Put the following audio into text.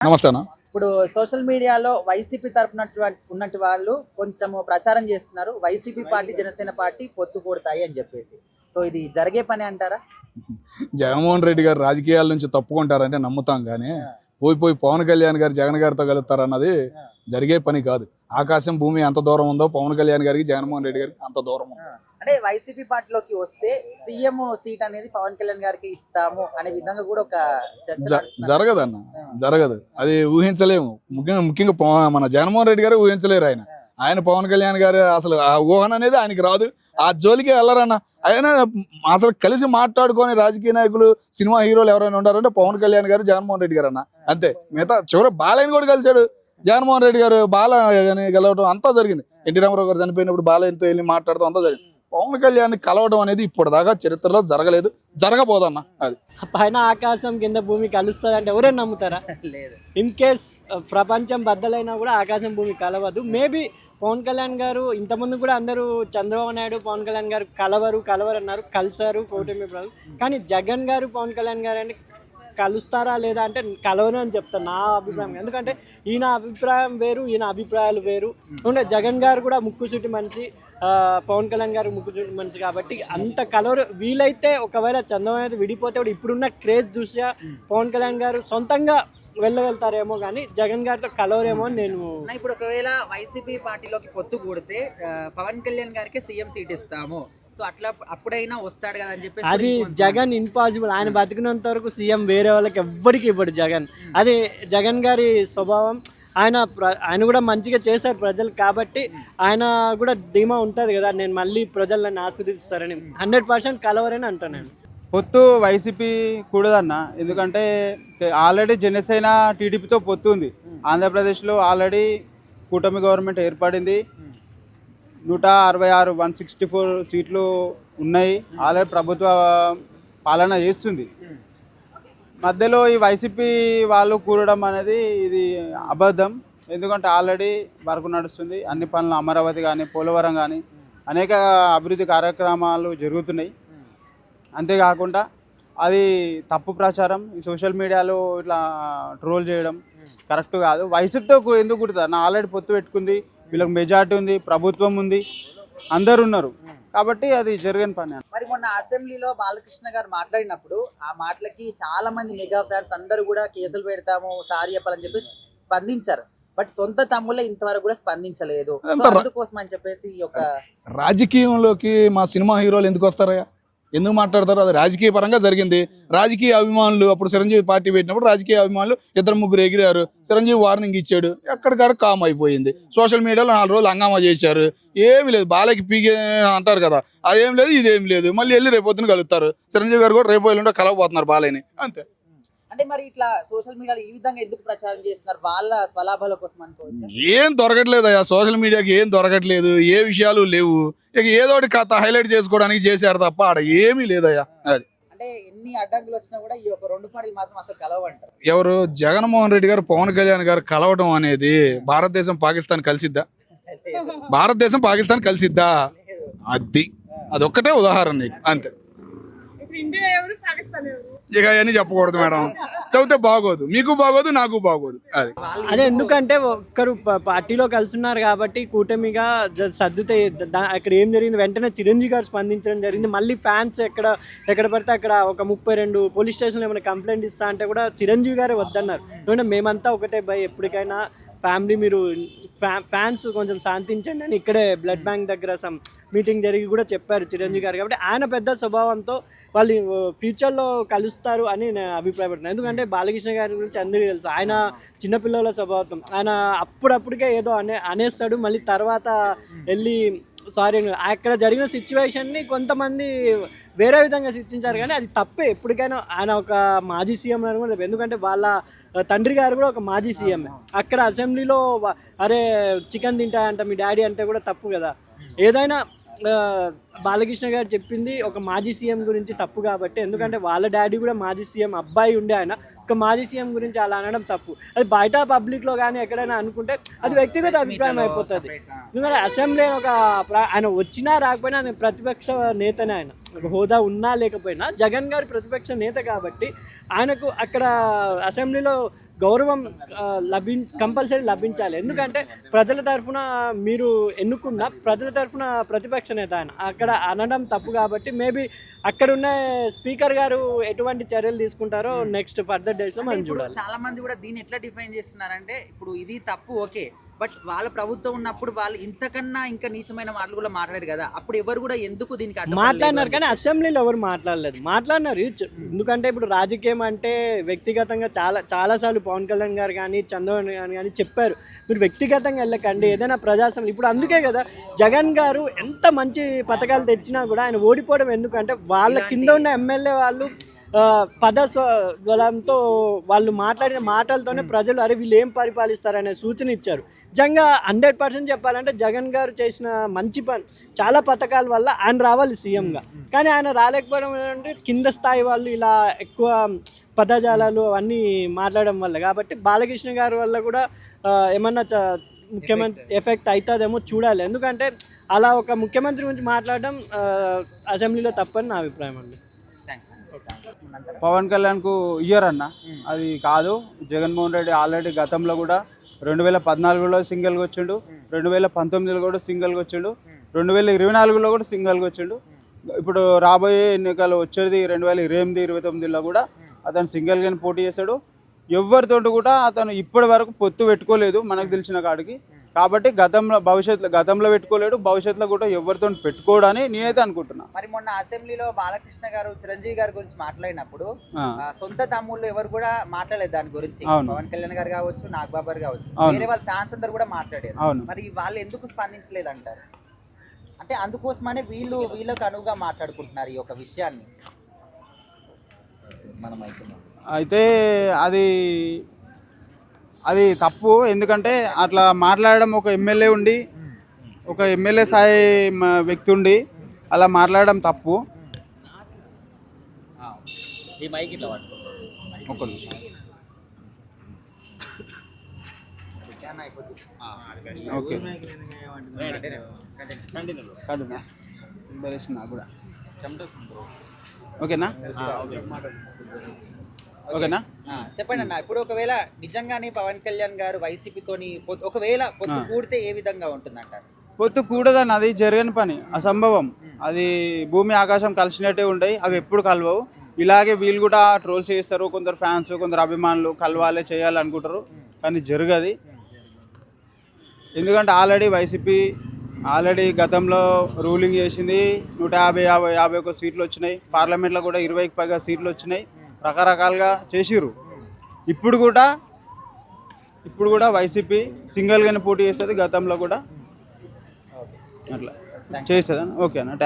నమస్తే అన్న. ఇప్పుడు సోషల్ మీడియాలో వైసీపీ తరపున ఉన్నట్టు వాళ్ళు కొంచెం ప్రచారం చేస్తున్నారు. వైసీపీ పార్టీ జనసేన పార్టీ పొత్తు కూడతాయి అని చెప్పేసి. సో ఇది జరిగే పని అంటారా? జగన్మోహన్ రెడ్డి గారు రాజకీయాల నుంచి తప్పుకుంటారంటే నమ్ముతాం, కానీ పోయి పవన్ కళ్యాణ్ గారు జగన్ గారితో కలుస్తారన్నది జరిగే పని కాదు. ఆకాశం భూమి ఎంత దూరం ఉందో పవన్ కళ్యాణ్ గారికి జగన్మోహన్ రెడ్డి గారికి అంత దూరం ఉంది. అంటే వైసీపీ పార్టీలోకి వస్తే సీఎం సీట్ అనేది పవన్ కళ్యాణ్ గారికి ఇస్తాము అనే విధంగా కూడా ఒక జరగదన్న, జరగదు. అది ఊహించలేము. ముఖ్యంగా మన జగన్మోహన్ రెడ్డి గారు ఊహించలేరు. ఆయన పవన్ కళ్యాణ్ గారు అసలు ఆ ఊహన అనేది ఆయనకి రాదు. ఆ జోలికి వెళ్ళరన్న. ఆయన అసలు కలిసి మాట్లాడుకొని రాజకీయ నాయకులు సినిమా హీరోలు ఎవరైనా ఉన్నారంటే పవన్ కళ్యాణ్ గారు జగన్మోహన్ రెడ్డి గారు అన్న, అంతే. మిగతా చివరి బాలయ్యని కూడా కలిశాడు జగన్మోహన్ రెడ్డి గారు. బాలయ్యని కలవడం అంతా జరిగింది. ఎన్టీ రామారావు గారు చనిపోయినప్పుడు బాలయ్యతో వెళ్ళి మాట్లాడడం అంతా జరిగింది. పవన్ కళ్యాణ్ కలవడం అనేది ఇప్పటిదాకా చరిత్రలో జరగలేదు, జరగబోదన్న. అది పైన ఆకాశం కింద భూమి కలుస్తుంది అంటే ఎవరైనా నమ్ముతారా? లేదు. ఇన్ కేస్ ప్రపంచం బద్దలైనా కూడా ఆకాశం భూమి కలవదు. మేబీ పవన్ కళ్యాణ్ గారు ఇంతకుముందు కూడా అందరూ చంద్రబాబు నాయుడు పవన్ కళ్యాణ్ గారు కలవరు అన్నారు, కలిసారు కూటమి. కానీ జగన్ గారు పవన్ కళ్యాణ్ గారు అంటే కలుస్తారా లేదా అంటే కలవను అని చెప్తాను నా అభిప్రాయం. ఎందుకంటే ఈయన అభిప్రాయం వేరు, ఈయన అభిప్రాయాలు వేరు. అంటే జగన్ గారు కూడా ముక్కుసూటి మనిషి, పవన్ కళ్యాణ్ గారు ముక్కుసూటి మనిషి, కాబట్టి అంత కలవరు. వీలైతే ఒకవేళ చంద్రబాబు నాయుడు విడిపోతే కూడా ఇప్పుడున్న క్రేజ్ దృష్ట్యా పవన్ కళ్యాణ్ గారు సొంతంగా వెళ్ళగలుగుతారేమో, కానీ జగన్ గారితో కలవరేమో అని నేను. ఇప్పుడు ఒకవేళ వైసీపీ పార్టీలోకి పొత్తు కూడితే పవన్ కళ్యాణ్ గారికి సీఎం సీట్ ఇస్తాము, సో అట్లా అప్పుడైనా వస్తాడు కదా అని చెప్పి. అది జగన్ ఇంపాసిబుల్. ఆయన బతికినంత వరకు సీఎం వేరే వాళ్ళకి ఎవ్వరికి ఇవ్వడు జగన్. అది జగన్ గారి స్వభావం. ఆయన కూడా మంచిగా చేశారు ప్రజలు, కాబట్టి ఆయన కూడా ధీమా ఉంటుంది కదా, నేను మళ్ళీ ప్రజలను ఆస్వాదిస్తారని. 100% కలవరని అంటాను నేను. పొత్తు వైసీపీ కూడదన్న. ఎందుకంటే ఆల్రెడీ జనసేన టీడీపీతో పొత్తు ఉంది. ఆంధ్రప్రదేశ్లో ఆల్రెడీ కూటమి గవర్నమెంట్ ఏర్పడింది. 166 164 సీట్లు ఉన్నాయి. ఆల్రెడీ ప్రభుత్వ పాలన చేస్తుంది. మధ్యలో ఈ వైసీపీ వాళ్ళు కూడడం అనేది ఇది అబద్ధం. ఎందుకంటే ఆల్రెడీ వర్క్ నడుస్తుంది. అన్ని పనులు అమరావతి కానీ పోలవరం కానీ అనేక అభివృద్ధి కార్యక్రమాలు జరుగుతున్నాయి. అంతేకాకుండా అది తప్పు ప్రచారం. ఈ సోషల్ మీడియాలో ఇట్లా ట్రోల్ చేయడం కరెక్ట్ కాదు. వైసీపీతో ఎందుకు కుడుతుంది? నా ఆల్రెడీ పొత్తు పెట్టుకుంది, వీళ్ళకి మెజార్టీ ఉంది, ప్రభుత్వం ఉంది, అందరు ఉన్నారు, కాబట్టి అది జరగని పని. మరి మొన్న అసెంబ్లీలో బాలకృష్ణ గారు మాట్లాడినప్పుడు ఆ మాటలకి చాలా మంది మెగా ఫ్యాన్స్ అందరూ కూడా కేసులు పెడతాము, సారీ చెప్పాలని చెప్పి స్పందించారు. బట్ సొంత తమ్ముళ్ళే ఇంతవరకు కూడా స్పందించలేదు. అందుకోసం అని చెప్పేసి ఒక రాజకీయంలోకి మా సినిమా హీరోలు ఎందుకు వస్తారయ్యా? ఎందుకు మాట్లాడతారు? అది రాజకీయ పరంగా జరిగింది. రాజకీయ అభిమానులు అప్పుడు చిరంజీవి పార్టీ పెట్టినప్పుడు రాజకీయ అభిమానులు 2-3 ఎగిరారు. చిరంజీవి వార్నింగ్ ఇచ్చాడు, ఎక్కడికాడ కామ్ అయిపోయింది. సోషల్ మీడియాలో 4 రోజులు హంగామా చేశారు. ఏమి లేదు, బాలకి పీకే అంటారు కదా, అదేం లేదు ఇదేం లేదు. మళ్ళీ వెళ్ళి రేపొద్దున కలుగుతారు. చిరంజీవి గారు కూడా రేపు ఎల్లుండో కలవబోతున్నారు బాలయ్యని, అంతే. అంటే మరి ఇట్లా సోషల్ మీడియాలో ఈ విధంగా ఎందుకు ప్రచారం చేస్తున్నారు? వాళ్ళ స్వలాభాల కోసం అనుకోవచ్చు. ఏం దొరకట్లేదయ్యా సోషల్ మీడియాకి, ఏం దొరకట్లేదు, ఏ విషయాలు లేవు. ఇక ఏదో ఒకటి కథ హైలైట్ చేసుకోవడానికి చేశారు తప్ప ఆడ ఏమీ లేదయ్యా. అది అంటే ఎన్ని అడ్డంకులు వచ్చినా కూడా ఈ ఒక 2 పార్టీలు మాత్రం అసలు కలవంటారు. ఎవరు? జగన్మోహన్ రెడ్డి గారు పవన్ కళ్యాణ్ గారు కలవడం అనేది భారతదేశం పాకిస్తాన్ కలిసిద్దా? భారతదేశం పాకిస్తాన్ కలిసిద్దా? అదొక్కటే ఉదాహరణ నీకు, అంతే. ఇక అవన్నీ చెప్పకూడదు మేడం, చదివితే బాగోదు, మీకు బాగోదు, నాకు బాగోదు. అదే ఎందుకంటే ఒక్కరు పార్టీలో కలిసి ఉన్నారు కాబట్టి కూటమిగా సర్దుతే అక్కడ ఏం జరిగింది, వెంటనే చిరంజీవి గారు స్పందించడం జరిగింది. మళ్ళీ ఫ్యాన్స్ ఎక్కడ పడితే అక్కడ ఒక 32 పోలీస్ స్టేషన్లో ఏమైనా కంప్లైంట్ ఇస్తా అంటే కూడా చిరంజీవి గారే వద్దన్నారు. ఎందుకంటే మేమంతా ఒకటే భయ్, ఎప్పటికైనా ఫ్యామిలీ, మీరు ఫ్యాన్స్ కొంచెం శాంతించండి అని ఇక్కడే బ్లడ్ బ్యాంక్ దగ్గర మీటింగ్ జరిగి కూడా చెప్పారు చిరంజీవి గారు. కాబట్టి ఆయన పెద్ద స్వభావంతో వాళ్ళు ఫ్యూచర్లో కలుస్తారు అని నేను అభిప్రాయపడుతున్నాను. ఎందుకంటే బాలకృష్ణ గారి గురించి అందరికీ తెలుసు, ఆయన చిన్నపిల్లల స్వభావం. ఆయన అప్పుడప్పుడికే ఏదో అనేస్తాడు, మళ్ళీ తర్వాత వెళ్ళి సారీ. అక్కడ జరిగిన సిచ్యువేషన్ని కొంతమంది వేరే విధంగా చర్చించారు, కానీ అది తప్పే. ఎప్పటికైనా ఆయన ఒక మాజీ సీఎం అని కూడా, ఎందుకంటే వాళ్ళ తండ్రి గారు కూడా ఒక మాజీ సీఎం. అక్కడ అసెంబ్లీలో అరే చికెన్ తింటా అంట మీ డాడీ అంటే కూడా తప్పు కదా. ఏదైనా బాలకృష్ణ గారు చెప్పింది ఒక మాజీ సీఎం గురించి తప్పు కాబట్టి, ఎందుకంటే వాళ్ళ డాడీ కూడా మాజీ సీఎం అబ్బాయి ఉండే ఆయన ఒక మాజీ సీఎం గురించి అలా అనడం తప్పు. అది బయట పబ్లిక్లో కానీ ఎక్కడైనా అనుకుంటే అది వ్యక్తిగత అభిప్రాయం అయిపోతుంది. ఎందుకంటే అసెంబ్లీ ఆయన వచ్చినా రాకపోయినా ఆయన ప్రతిపక్ష నేతనే, ఆయన ఒక హోదా ఉన్నా లేకపోయినా జగన్ గారు ప్రతిపక్ష నేత కాబట్టి ఆయనకు అక్కడ అసెంబ్లీలో గౌరవం కంపల్సరీ లభించాలి. ఎందుకంటే ప్రజల తరఫున మీరు ఎన్నుకున్న ప్రజల తరఫున ప్రతిపక్ష నేత ఆయన అక్కడ అనడం తప్పు కాబట్టి మేబీ అక్కడ ఉన్న స్పీకర్ గారు ఎటువంటి చర్యలు తీసుకుంటారో నెక్స్ట్ ఫర్దర్ డేస్లో మనం చూడాలి. చాలా మంది కూడా దీన్ని ఎట్లా డిఫైన్ చేస్తున్నారంటే ఇప్పుడు ఇది తప్పు ఓకే, బట్ వాళ్ళ ప్రభుత్వం ఉన్నప్పుడు వాళ్ళు ఇంతకన్నా ఇంకా నీచమైన మాటలు కూడా మాట్లాడారు కదా, అప్పుడు ఎవరు కూడా ఎందుకు దీనికి మాట్లాడినారు కానీ అసెంబ్లీలో ఎవరు మాట్లాడినారు. ఎందుకంటే ఇప్పుడు రాజకీయం అంటే వ్యక్తిగతంగా చాలాసార్లు పవన్ కళ్యాణ్ గారు కానీ చంద్రబాబు గారు కానీ చెప్పారు మీరు వ్యక్తిగతంగా వెళ్ళకండి, ఏదైనా ప్రజాస్వామ్యం. ఇప్పుడు అందుకే కదా జగన్ గారు ఎంత మంచి పథకాలు తెచ్చినా కూడా ఆయన ఓడిపోవడం ఎందుకంటే వాళ్ళ కింద ఉన్న ఎమ్మెల్యే వాళ్ళు పదస్వలంతో వాళ్ళు మాట్లాడిన మాటలతోనే ప్రజలు అరే వీళ్ళు ఏం పరిపాలిస్తారనే సూచన ఇచ్చారు. నిజంగా 100% చెప్పాలంటే జగన్ గారు చేసిన మంచి పని చాలా పథకాల వల్ల ఆయన రావాలి సీఎంగా, కానీ ఆయన రాలేకపోవడం ఏంటంటే కింద స్థాయి వాళ్ళు ఇలా ఎక్కువ పదజాలాలు అవన్నీ మాట్లాడడం వల్ల. కాబట్టి బాలకృష్ణ గారి వల్ల కూడా ఏమన్నా ముఖ్యమంత్రి ఎఫెక్ట్ అవుతుందేమో చూడాలి. ఎందుకంటే అలా ఒక ముఖ్యమంత్రి గురించి మాట్లాడడం అసెంబ్లీలో తప్పని నా అభిప్రాయం అండి. పవన్ కళ్యాణ్కు ఇయ్యర్ అన్న, అది కాదు. జగన్మోహన్ రెడ్డి ఆల్రెడీ గతంలో కూడా 2014లో సింగిల్గా వచ్చిండు, 2019లో కూడా సింగిల్గా వచ్చిండు, 2024లో కూడా సింగిల్గా వచ్చిండు. ఇప్పుడు రాబోయే ఎన్నికలు వచ్చేది 2028, 2029లో కూడా అతను సింగిల్గానే పోటీ చేశాడు. ఎవరితోటి కూడా అతను ఇప్పటి వరకు పొత్తు పెట్టుకోలేదు మనకు తెలిసిన కాడికి. కాబట్టి గతంలో పెట్టుకోలేడు, భవిష్యత్తులో కూడా ఎవరితో పెట్టుకోవడని నేనైతే అనుకుంటున్నా. మరి మొన్న అసెంబ్లీలో బాలకృష్ణ గారు చిరంజీవి గారి గురించి మాట్లాడినప్పుడు సొంత తమ్ముళ్ళు ఎవరు కూడా మాట్లాడలేదు దాని గురించి. పవన్ కళ్యాణ్ గారు కావచ్చు, నాగబాబు గారు కావచ్చు, వేరే వాళ్ళ ఫ్యాన్స్ అందరు కూడా మాట్లాడారు. మరి వాళ్ళు ఎందుకు స్పందించలేదు అంటారు? అంటే అందుకోసమనే వీళ్ళకు అనువుగా మాట్లాడుకుంటున్నారు ఈ ఒక విషయాన్ని. అయితే అది తప్పు. ఎందుకంటే అట్లా మాట్లాడడం ఒక ఎమ్మెల్యే ఉండి, ఒక ఎమ్మెల్యే స్థాయి వ్యక్తి ఉండి అలా మాట్లాడడం తప్పు. ఒక్క నిమిషం. ఓకే కూడా ఓకేనా? ఓకేనా? చెప్పండి అన్న. ఇప్పుడు ఒకవేళ నిజంగానే పవన్ కళ్యాణ్ గారు వైసీపీతోని ఒకవేళ పొత్తు కూడితే ఏ విధంగా ఉంటుందంటారు? పొత్తు కూడదని అది జరగని పని, అసంభవం. అది భూమి ఆకాశం కలిసినట్టే ఉంటాయి, అవి ఎప్పుడు కలవవు. ఇలాగే వీళ్ళు కూడా ట్రోల్స్ చేస్తారు, కొందరు ఫ్యాన్స్ కొందరు అభిమానులు కలవాలే చేయాలనుకుంటారు, కానీ జరగది. ఎందుకంటే వైసీపీ ఆల్రెడీ గతంలో రూలింగ్ చేసింది. 151 సీట్లు వచ్చినాయి, పార్లమెంట్లో కూడా 20కి పైగా సీట్లు వచ్చినాయి, రకరకాలుగా చేసిర్రు. ఇప్పుడు కూడా వైసీపీ సింగిల్గానే పోటీ చేస్తుంది, గతంలో కూడా అట్లా చేస్తుందా? ఓకేనా? థ్యాంక్